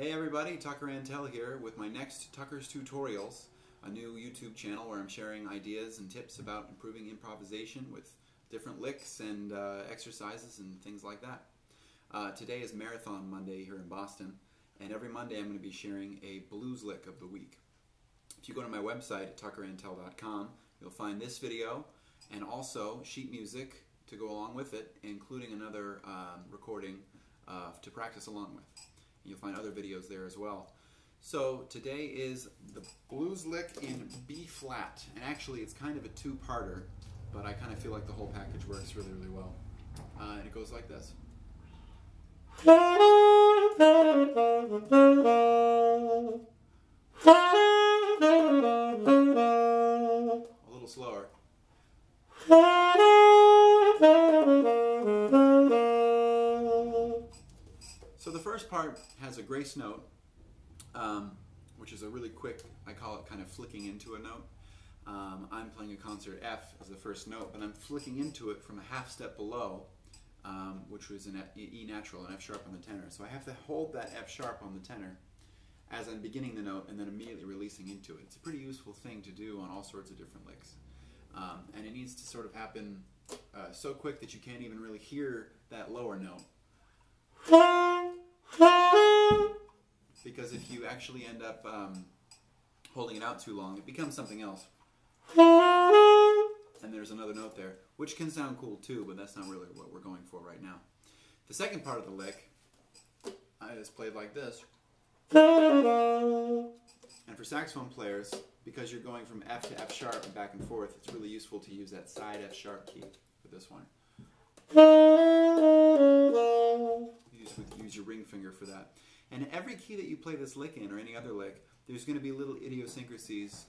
Hey everybody, Tucker Antell here with my next Tucker's Tutorials, a new YouTube channel where I'm sharing ideas and tips about improving improvisation with different licks and exercises and things like that. Today is Marathon Monday here in Boston, and every Monday I'm going to be sharing a blues lick of the week. If you go to my website at tuckerantell.com, you'll find this video and also sheet music to go along with it, including another recording to practice along with. You'll find other videos there as well. So today is the blues lick in B flat, and actually it's kind of a two-parter, but I kind of feel like the whole package works really, really well. And it goes like this. A little slower. So the first part has a grace note, which is a really quick, I call it kind of flicking into a note. I'm playing a concert F as the first note, but I'm flicking into it from a half step below, which was an E natural, an F sharp on the tenor. So I have to hold that F sharp on the tenor as I'm beginning the note and then immediately releasing into it. It's a pretty useful thing to do on all sorts of different licks. And it needs to sort of happen so quick that you can't even really hear that lower note. Because if you actually end up holding it out too long, it becomes something else. And there's another note there, which can sound cool too, but that's not really what we're going for right now. The second part of the lick is played like this. And for saxophone players, because you're going from F to F sharp and back and forth, it's really useful to use that side F sharp key for this one. Use your ring finger for that. And every key that you play this lick in, or any other lick, there's going to be little idiosyncrasies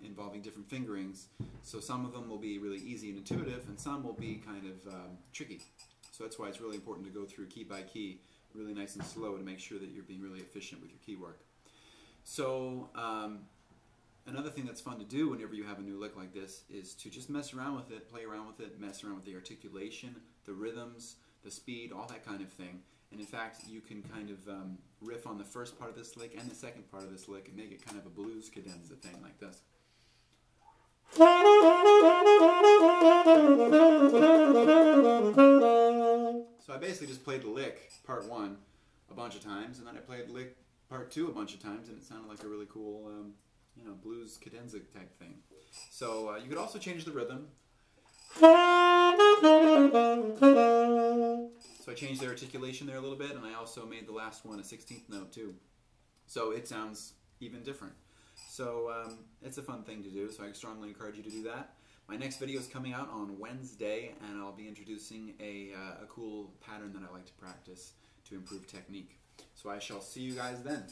involving different fingerings. So some of them will be really easy and intuitive, and some will be kind of tricky. So that's why it's really important to go through key by key, really nice and slow, to make sure that you're being really efficient with your key work. So another thing that's fun to do whenever you have a new lick like this is to just mess around with it, play around with it, mess around with the articulation, the rhythms, the speed, all that kind of thing. And in fact, you can kind of riff on the first part of this lick and the second part of this lick and make it kind of a blues cadenza thing like this. So I basically just played the lick, part one, a bunch of times, and then I played lick part two a bunch of times, and it sounded like a really cool blues cadenza type thing. So you could also change the rhythm. So I changed the articulation there a little bit, and I also made the last one a 16th note too. So it sounds even different. So it's a fun thing to do, so I strongly encourage you to do that. My next video is coming out on Wednesday, and I'll be introducing a cool pattern that I like to practice to improve technique. So I shall see you guys then.